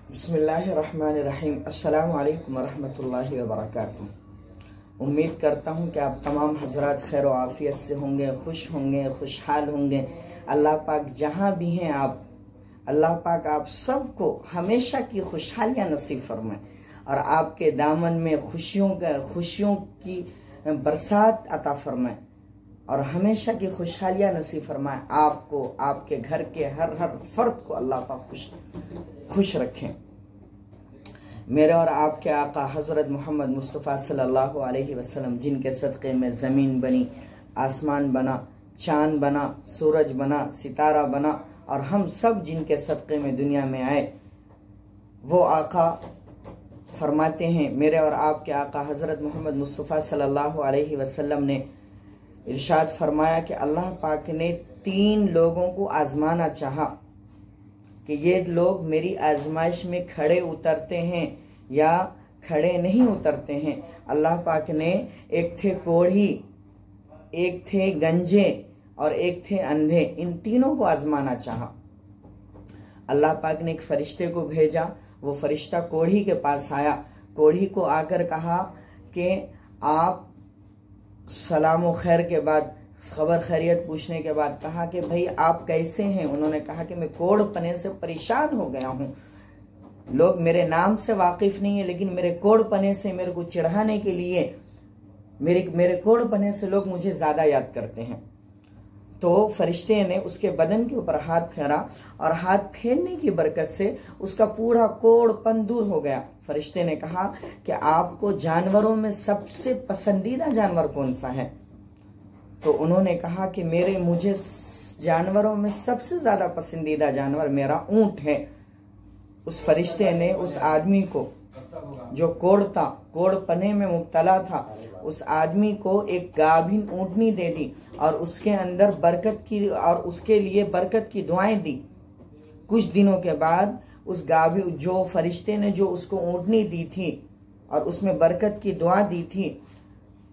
बिस्मिल्लाहिर्रहमानिर्रहीम। अस्सलामु अलैकुम वरहमतुल्लाहि वबरकातुहू। उम्मीद करता हूँ कि आप तमाम हजरात खैर व आफियत से होंगे, खुश होंगे, खुशहाल होंगे। अल्लाह पाक जहाँ भी हैं आप, अल्लाह पाक आप सबको हमेशा की खुशहालियाँ नसीब फरमाए और आपके दामन में खुशियों की बरसात अता फरमाए और हमेशा की खुशहालियाँ नसीब फरमाए। आपको, आपके घर के हर फर्द को अल्लाह पाक खुश रखें। मेरे और आपके आका हज़रत मोहम्मद मुस्तफ़ा सल्लल्लाहु अलैहि वसल्लम, जिनके सदक़े में ज़मीन बनी, आसमान बना, चाँद बना, सूरज बना, सितारा बना और हम सब जिनके सदक़े में दुनिया में आए, वो आका फरमाते हैं, मेरे और आपके आका हज़रत मोहम्मद मुस्तफ़ा सल्लल्लाहु अलैहि वसल्लम ने इरशाद फरमाया कि अल्लाह पाक ने 3 लोगों को आजमाना चाहा कि ये लोग मेरी आजमाइश में खड़े उतरते हैं या खड़े नहीं उतरते हैं। अल्लाह पाक ने एक थे कोढ़ी, एक थे गंजे और एक थे अंधे, इन तीनों को आजमाना चाहा। अल्लाह पाक ने एक फरिश्ते को भेजा। वो फरिश्ता कोढ़ी के पास आया। कोढ़ी को आकर कहा कि आप सलाम खैर के बाद, खबर खैरियत पूछने के बाद कहा कि भाई आप कैसे हैं। उन्होंने कहा कि मैं कोढ़पने से परेशान हो गया हूँ। लोग मेरे नाम से वाकिफ नहीं है, लेकिन मेरे कोढ़पने से, मेरे को चिढ़ाने के लिए, मेरे कोढ़पने से लोग मुझे ज्यादा याद करते हैं। तो फरिश्ते ने उसके बदन के ऊपर हाथ फेरा और हाथ फेरने की बरकत से उसका पूरा कोढ़पन दूर हो गया। फरिश्ते ने कहा कि आपको जानवरों में सबसे पसंदीदा जानवर कौन सा है? तो उन्होंने कहा कि मुझे जानवरों में सबसे ज्यादा पसंदीदा जानवर मेरा ऊंट है। उस फरिश्ते ने उस आदमी को, जो कोढ़पने में मुब्तला था, उस आदमी को एक गाभिन ऊंटनी दे दी और उसके अंदर बरकत की, और उसके लिए बरकत की दुआएं दी। कुछ दिनों के बाद उस गाभिन, जो फरिश्ते ने जो उसको ऊंटनी दी थी और उसमें बरकत की दुआ दी थी,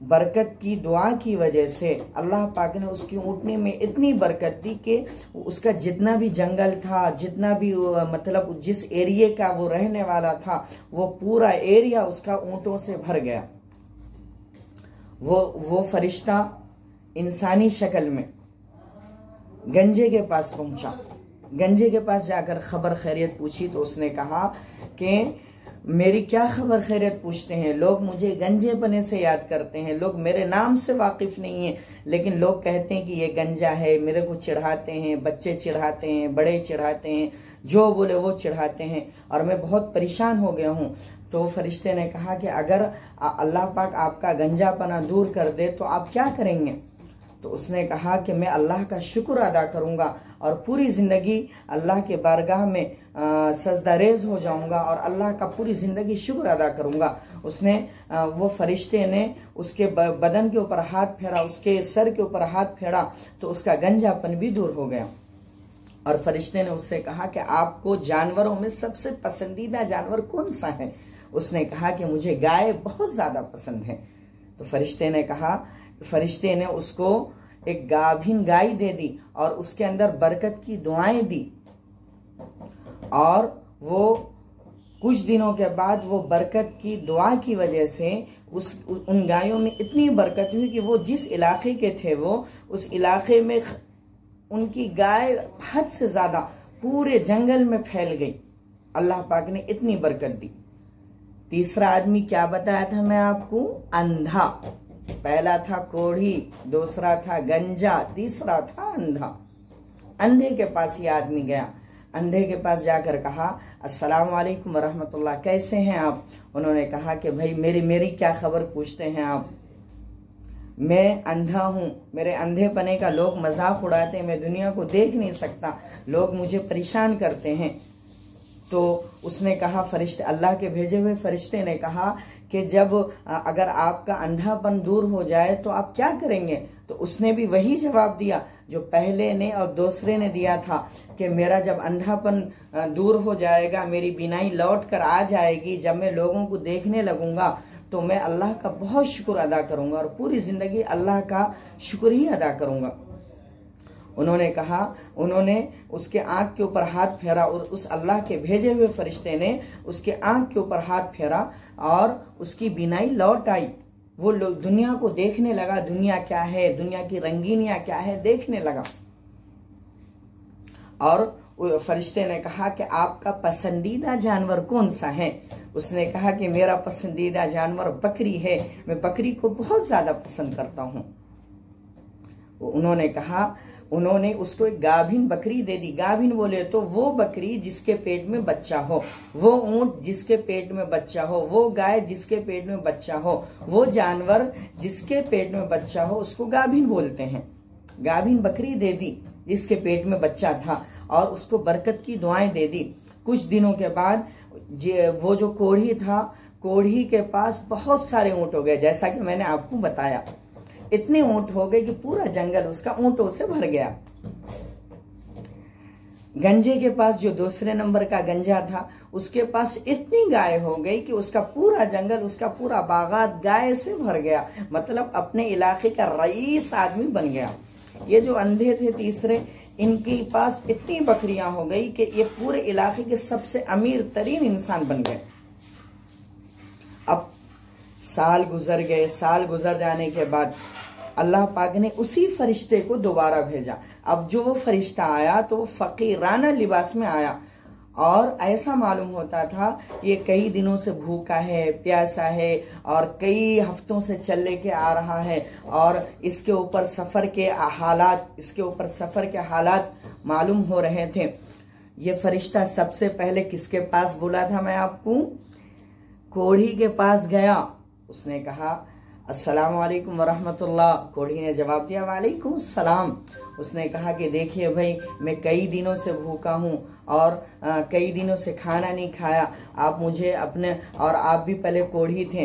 बरकत की दुआ की वजह से अल्लाह पाक ने उसकी ऊँटनी में इतनी बरकत दी कि उसका जितना भी जंगल था, जितना भी मतलब जिस एरिया का वो रहने वाला था, वो पूरा एरिया उसका ऊँटों से भर गया। वो फरिश्ता इंसानी शक्ल में गंजे के पास पहुंचा। गंजे के पास जाकर खबर खैरियत पूछी तो उसने कहा कि मेरी क्या खबर खैरियत पूछते हैं, लोग मुझे गंजेपने से याद करते हैं, लोग मेरे नाम से वाकिफ नहीं है, लेकिन लोग कहते हैं कि ये गंजा है, मेरे को चिढ़ाते हैं, बच्चे चिढ़ाते हैं, बड़े चिढ़ाते हैं, जो बोले वो चिढ़ाते हैं और मैं बहुत परेशान हो गया हूँ। तो फरिश्ते ने कहा कि अगर अल्लाह पाक आपका गंजापना दूर कर दे तो आप क्या करेंगे? तो उसने कहा कि मैं अल्लाह का शुक्र अदा करूंगा और पूरी जिंदगी अल्लाह के बारगाह में सजदारेज हो जाऊंगा और अल्लाह का पूरी जिंदगी शुक्र अदा करूंगा। वो फरिश्ते ने उसके बदन के ऊपर हाथ फेरा, उसके सर के ऊपर हाथ फेरा तो उसका गंजापन भी दूर हो गया। और फरिश्ते ने उससे कहा कि आपको जानवरों में सबसे पसंदीदा जानवर कौन सा है? उसने कहा कि मुझे गाय बहुत ज्यादा पसंद है। तो फरिश्ते ने उसको एक गाभिन गाय दे दी और उसके अंदर बरकत की दुआएं दी और वो कुछ दिनों के बाद वो बरकत की दुआ की वजह से उन गायों में इतनी बरकत हुई कि वो जिस इलाके के थे, वो उस इलाके में उनकी गाय हद से ज्यादा पूरे जंगल में फैल गई। अल्लाह पाक ने इतनी बरकत दी। तीसरा आदमी क्या बताया था मैं आपको? अंधा। पहला था कोढ़ी, दूसरा था गंजा, तीसरा था अंधा। अंधे के पास ये आदमी गया। अंधे के पास जाकर कहा अस्सलाम वालेकुम वरहमतुल्लाह, कैसे हैं आप? उन्होंने कहा कि भाई मेरी क्या खबर पूछते हैं आप? मैं अंधा हूँ, मेरे अंधेपने का लोग मजाक उड़ाते हैं, मैं दुनिया को देख नहीं सकता, लोग मुझे परेशान करते हैं। तो उसने कहा, फरिश्ते, अल्लाह के भेजे हुए फरिश्ते ने कहा कि अगर आपका अंधापन दूर हो जाए तो आप क्या करेंगे? तो उसने भी वही जवाब दिया जो पहले ने और दूसरे ने दिया था कि मेरा जब अंधापन दूर हो जाएगा, मेरी बीनाई लौट कर आ जाएगी, जब मैं लोगों को देखने लगूंगा तो मैं अल्लाह का बहुत शुक्र अदा करूंगा और पूरी जिंदगी अल्लाह का शुक्र ही अदा करूंगा। उन्होंने कहा, उन्होंने उसके आंख के ऊपर हाथ फेरा और उस अल्लाह के भेजे हुए फरिश्ते ने उसके आंख के ऊपर हाथ फेरा और उसकी बीनाई लौट आई। वो लोग दुनिया को देखने लगा, दुनिया क्या है, दुनिया की रंगीनियां क्या है देखने लगा। और फरिश्ते ने कहा कि आपका पसंदीदा जानवर कौन सा है? उसने कहा कि मेरा पसंदीदा जानवर बकरी है, मैं बकरी को बहुत ज्यादा पसंद करता हूं। उन्होंने कहा, उन्होंने उसको एक गाभिन बकरी दे दी। गाभिन बोले तो वो बकरी जिसके पेट में बच्चा हो, वो ऊंट जिसके पेट में बच्चा हो, वो गाय जिसके पेट में बच्चा हो, वो जानवर जिसके पेट में बच्चा हो उसको गाभिन बोलते हैं। गाभिन बकरी दे दी जिसके पेट में बच्चा था और उसको बरकत की दुआएं दे दी। कुछ दिनों के बाद वो जो कोढ़ी था, कोढ़ी के पास बहुत सारे ऊंट हो गए। जैसा कि मैंने आपको बताया, इतने ऊंट हो गए कि पूरा जंगल उसका ऊंटों से भर गया। गंजे के पास, जो दूसरे नंबर का गंजा था, उसके पास इतनी गाय हो गई कि उसका पूरा जंगल, उसका पूरा बागात गाय से भर गया। मतलब अपने इलाके का रईस आदमी बन गया। ये जो अंधे थे तीसरे, इनके पास इतनी बकरियां हो गई कि ये पूरे इलाके के सबसे अमीर तरीन इंसान बन गए। अब साल गुजर गए। साल गुजर जाने के बाद अल्लाह पाक ने उसी फरिश्ते को दोबारा भेजा। अब जो वो फरिश्ता आया तो वो फकीराना लिबास में आया और ऐसा मालूम होता था ये कई दिनों से भूखा है, प्यासा है और कई हफ्तों से चल लेके आ रहा है और इसके ऊपर सफर के हालात मालूम हो रहे थे। ये फरिश्ता सबसे पहले किसके पास बुला था? मैं आपको कोढ़ी के पास गया। उसने कहा, अस्सलाम वालेकुम वरहमतुल्लाह। कोढ़ी ने जवाब दिया, वालेकुम सलाम। उसने कहा कि देखिए भाई, मैं कई दिनों से भूखा हूँ और कई दिनों से खाना नहीं खाया। आप मुझे अपने, और आप भी पहले कोढ़ी थे,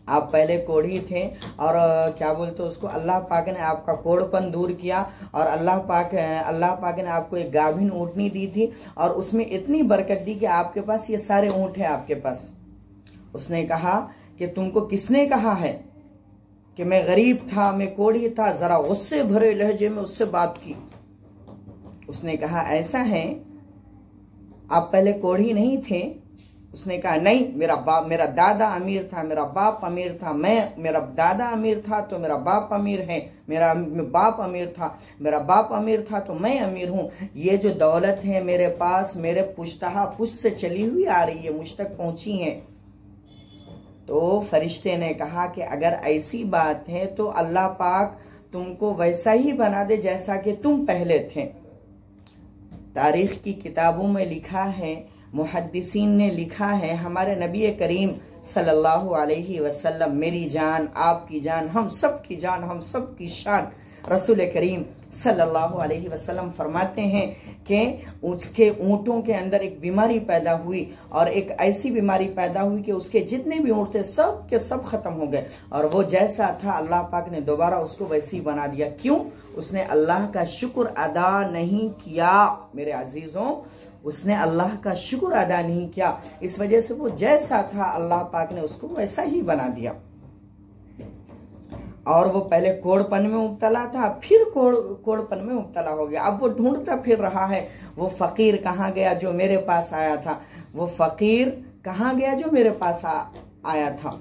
आप पहले कोढ़ी थे और क्या बोलते उसको, अल्लाह पाक ने आपका कोढ़पन दूर किया और अल्लाह पाक ने आपको एक गाभिन ऊँटनी दी थी और उसमें इतनी बरकत दी कि आपके पास ये सारे ऊँट हैं आपके पास। उसने कहा कि तुमको किसने कहा है कि मैं गरीब था, मैं कोढ़ी था? जरा गुस्से भरे लहजे में उससे बात की। उसने कहा, ऐसा है, आप पहले कोढ़ी नहीं थे? उसने कहा, नहीं, मेरा दादा अमीर था, मेरा बाप अमीर था। मेरा दादा अमीर था तो मेरा बाप अमीर है, मेरा बाप अमीर था, मेरा बाप अमीर था तो मैं अमीर हूं। ये जो दौलत है मेरे पास, मेरे पुश्तहा पुश्त से चली हुई आ रही है, मुझ तक पहुंची है। तो फरिश्ते ने कहा कि अगर ऐसी बात है तो अल्लाह पाक तुमको वैसा ही बना दे जैसा कि तुम पहले थे। तारीख की किताबों में लिखा है, मुहद्दिसीन ने लिखा है, हमारे नबी करीम सल्लल्लाहु अलैहि वसल्लम, मेरी जान, आपकी जान, हम सब की जान, हम सब की शान, रसूल करीम सल्लल्लाहु अलैहि वसल्लम फरमाते हैं कि उसके ऊँटों के अंदर एक बीमारी पैदा हुई और एक ऐसी बीमारी पैदा हुई कि उसके जितने भी ऊँट थे सब के सब खत्म हो गए और वो जैसा था अल्लाह पाक ने दोबारा उसको वैसे ही बना दिया। क्यों? उसने अल्लाह का शुक्र अदा नहीं किया। मेरे अजीजों, उसने अल्लाह का शुक्र अदा नहीं किया, इस वजह से वो जैसा था अल्लाह पाक ने उसको वैसा ही बना दिया। और वो पहले कोढ़पन में मुब्तला था, फिर कोढ़पन में मुब्तला हो गया। अब वो ढूंढता फिर रहा है, वो फकीर कहाँ गया जो मेरे पास आया था, वो फकीर कहाँ गया जो मेरे पास आया था।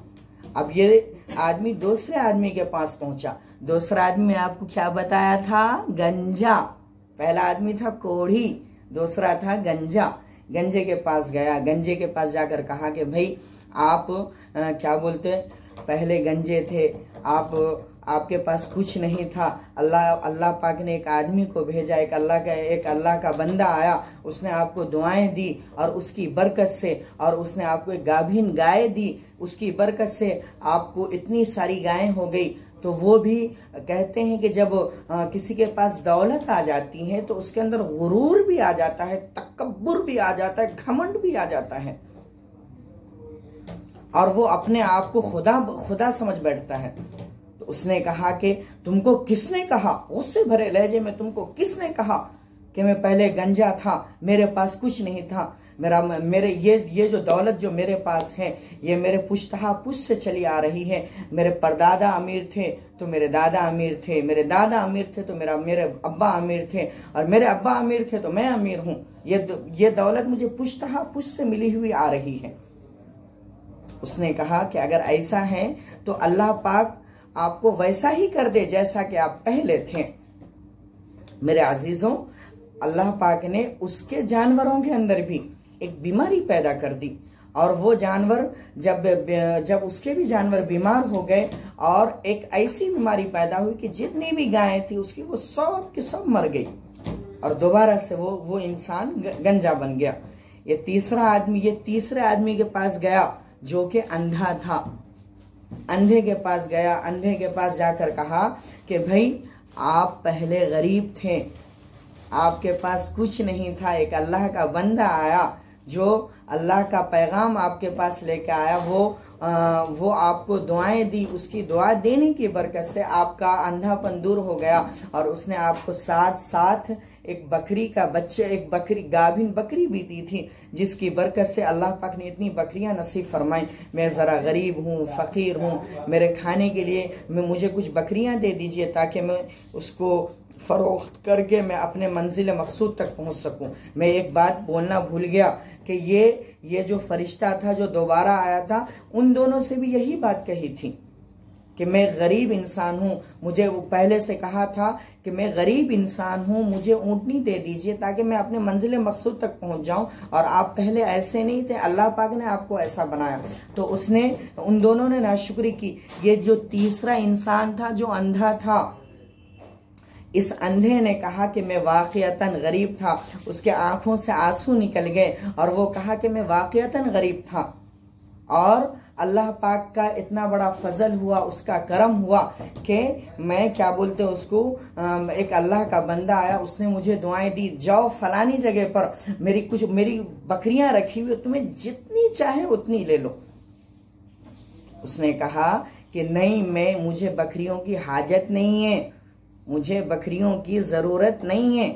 अब ये आदमी दूसरे आदमी के पास पहुंचा। दूसरा आदमी आपको क्या बताया था? गंजा। पहला आदमी था कोढ़ी, दूसरा था गंजा। गंजे के पास गया। गंजे के पास जाकर कहा कि भाई आप क्या बोलते, पहले गंजे थे, आपके पास कुछ नहीं था, अल्लाह पाक ने एक आदमी को भेजा, एक अल्लाह का बंदा आया, उसने आपको दुआएं दी और उसकी बरकत से, और उसने आपको एक गाभिन गाय दी, उसकी बरकत से आपको इतनी सारी गायें हो गई। तो वो भी कहते हैं कि जब किसी के पास दौलत आ जाती है तो उसके अंदर गुरूर भी आ जाता है, तकब्बुर भी आ जाता है, घमंड भी आ जाता है और वो अपने आप को खुदा समझ बैठता है। तो उसने कहा कि तुमको किसने कहा, उससे भरे लहजे में तुमको किसने कहा कि मैं पहले गंजा था, मेरे पास कुछ नहीं था, मेरे ये जो दौलत जो मेरे पास है ये मेरे पुश्तहा पुश्त से चली आ रही है। मेरे परदादा अमीर थे तो मेरे दादा अमीर थे, मेरे दादा अमीर थे तो मेरे अब्बा अमीर थे, और मेरे अब्बा अमीर थे तो मैं अमीर हूँ। ये दौलत मुझे पुश्तहा पुश्त से मिली हुई आ रही है। उसने कहा कि अगर ऐसा है तो अल्लाह पाक आपको वैसा ही कर दे जैसा कि आप पहले थे। मेरे अजीजों, अल्लाह पाक ने उसके जानवरों के अंदर भी एक बीमारी पैदा कर दी, और वो जानवर जब उसके भी जानवर बीमार हो गए और एक ऐसी बीमारी पैदा हुई कि जितनी भी गायें थी उसकी वो सब की सब मर गई, और दोबारा से वो इंसान गंजा बन गया। ये तीसरे आदमी के पास गया जो कि अंधा था। अंधे के पास गया, अंधे के पास जाकर कहा कि भाई आप पहले गरीब थे, आपके पास कुछ नहीं था। एक अल्लाह का बंदा आया जो अल्लाह का पैगाम आपके पास लेके आया, वो आपको दुआएं दी, उसकी दुआ देने की बरकत से आपका अंधापन दूर हो गया, और उसने आपको साथ एक बकरी का बच्चे, एक बकरी गाभिन बकरी भी दी थी, जिसकी बरकत से अल्लाह पाक ने इतनी बकरियां नसीब फरमाई। मैं जरा गरीब हूँ, फकीर हूँ, मेरे खाने के लिए मुझे कुछ बकरियां दे दीजिए ताकि मैं उसको फरोख्त करके मैं अपने मंजिल मकसूद तक पहुंच सकूं। मैं एक बात बोलना भूल गया कि ये जो फरिश्ता था जो दोबारा आया था, उन दोनों से भी यही बात कही थी कि मैं गरीब इंसान हूं, मुझे वो पहले से कहा था कि मैं गरीब इंसान हूं, मुझे ऊँटनी दे दीजिए ताकि मैं अपने मंजिल मकसूद तक पहुंच जाऊं, और आप पहले ऐसे नहीं थे, अल्लाह पाक ने आपको ऐसा बनाया। तो उन दोनों ने नाशुक्री की। ये जो तीसरा इंसान था जो अंधा था, इस अंधे ने कहा कि मैं वाक़ियतन गरीब था। उसके आंखों से आंसू निकल गए और वो कहा कि मैं वाक़ियतन गरीब था, और अल्लाह पाक का इतना बड़ा फजल हुआ, उसका करम हुआ कि मैं क्या बोलते उसको, एक अल्लाह का बंदा आया, उसने मुझे दुआएं दी, जाओ फलानी जगह पर मेरी बकरियां रखी हुई, तुम्हें जितनी चाहे उतनी ले लो। उसने कहा कि नहीं, मुझे बकरियों की हाजत नहीं है, मुझे बकरियों की जरूरत नहीं है,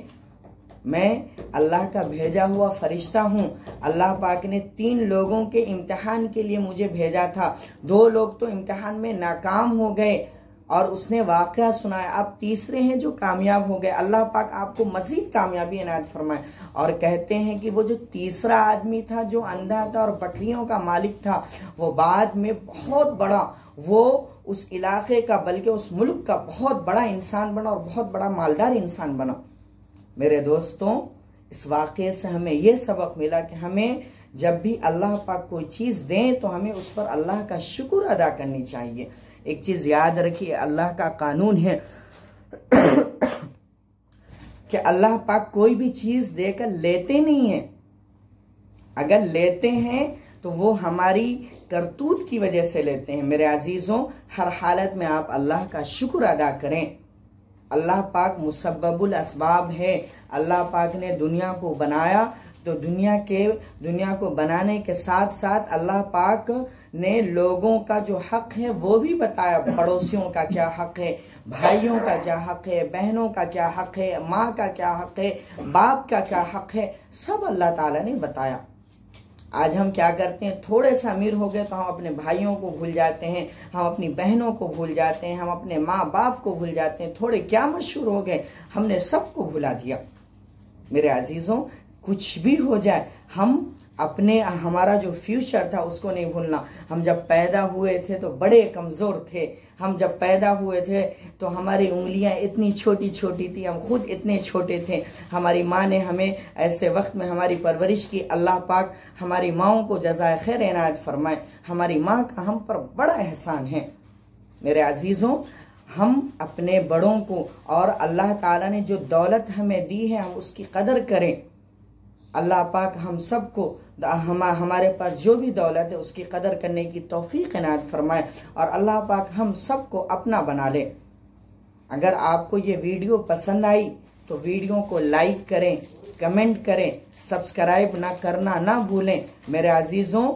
मैं अल्लाह का भेजा हुआ फरिश्ता हूँ। अल्लाह पाक ने 3 लोगों के इम्तिहान के लिए मुझे भेजा था, 2 लोग तो इम्तिहान में नाकाम हो गए और उसने वाक़या सुनाया, अब तीसरे हैं जो कामयाब हो गए। अल्लाह पाक आपको मजीद कामयाबी इनायत फरमाए। और कहते हैं कि वो जो तीसरा आदमी था जो अंधा था और बकरियों का मालिक था, वो बाद में बहुत बड़ा, वो उस इलाके का बल्कि उस मुल्क का बहुत बड़ा इंसान बना और बहुत बड़ा मालदार इंसान बना। मेरे दोस्तों, इस वाक़े से हमें यह सबक मिला कि हमें जब भी अल्लाह पाक कोई चीज़ दें तो हमें उस पर अल्लाह का शुक्र अदा करनी चाहिए। एक चीज़ याद रखिए, अल्लाह का कानून है कि अल्लाह पाक कोई भी चीज़ देकर लेते नहीं है। अगर लेते हैं तो वो हमारी करतूत की वजह से लेते हैं। मेरे अजीज़ों, हर हालत में आप अल्लाह का शुक्र अदा करें। अल्लाह पाक मुसब्बबुल असबाब है। अल्लाह पाक ने दुनिया को बनाया तो दुनिया को बनाने के साथ साथ अल्लाह पाक ने लोगों का जो हक है वो भी बताया। पड़ोसियों का क्या हक है, भाइयों का क्या हक है, बहनों का क्या हक है, माँ का क्या हक है, बाप का क्या हक है, सब अल्लाह ताला ने बताया। आज हम क्या करते हैं, थोड़े से अमीर हो गए तो हम अपने भाइयों को भूल जाते हैं, हम अपनी बहनों को भूल जाते हैं, हम अपने माँ बाप को भूल जाते हैं। थोड़े क्या मशहूर हो गए, हमने सबको भुला दिया। मेरे अजीजों, कुछ भी हो जाए, हमारा जो फ्यूचर था उसको नहीं भूलना। हम जब पैदा हुए थे तो बड़े कमज़ोर थे। हम जब पैदा हुए थे तो हमारी उंगलियां इतनी छोटी छोटी थी, हम खुद इतने छोटे थे। हमारी माँ ने हमें ऐसे वक्त में हमारी परवरिश की। अल्लाह पाक हमारी माँओं को जज़ाए खैर इनायत फरमाए। हमारी माँ का हम पर बड़ा एहसान है। मेरे अजीज़ों, हम अपने बड़ों को और अल्लाह ताला ने जो दौलत हमें दी है हम उसकी कदर करें। अल्लाह पाक हम सबको हमारे पास जो भी दौलत है उसकी कदर करने की तौफीक इनायत फरमाए और अल्लाह पाक हम सबको अपना बना ले। अगर आपको ये वीडियो पसंद आई तो वीडियो को लाइक करें, कमेंट करें, सब्सक्राइब ना करना ना भूलें। मेरे अजीज़ों,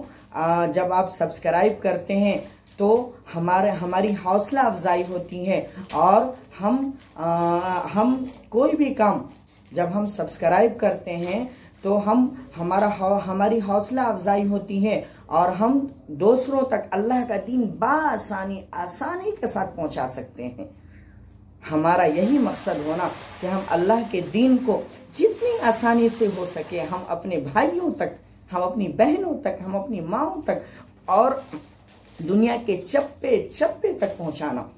जब आप सब्सक्राइब करते हैं तो हमारी हौसला अफजाई होती है और हम कोई भी काम जब हम सब्सक्राइब करते हैं तो हमारी हौसला अफजाई होती है और हम दूसरों तक अल्लाह का दीन आसानी के साथ पहुंचा सकते हैं। हमारा यही मकसद होना कि हम अल्लाह के दीन को जितनी आसानी से हो सके हम अपने भाइयों तक, हम अपनी बहनों तक, हम अपनी माँओं तक और दुनिया के चप्पे चप्पे तक पहुंचाना।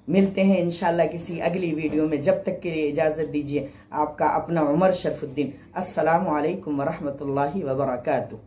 मिलते हैं इंशाल्लाह किसी अगली वीडियो में। जब तक के लिए इजाजत दीजिए। आपका अपना उमर शरफुद्दीन। अस्सलामु अलैकुम वरहमतुल्लाहि वबरकातुहू।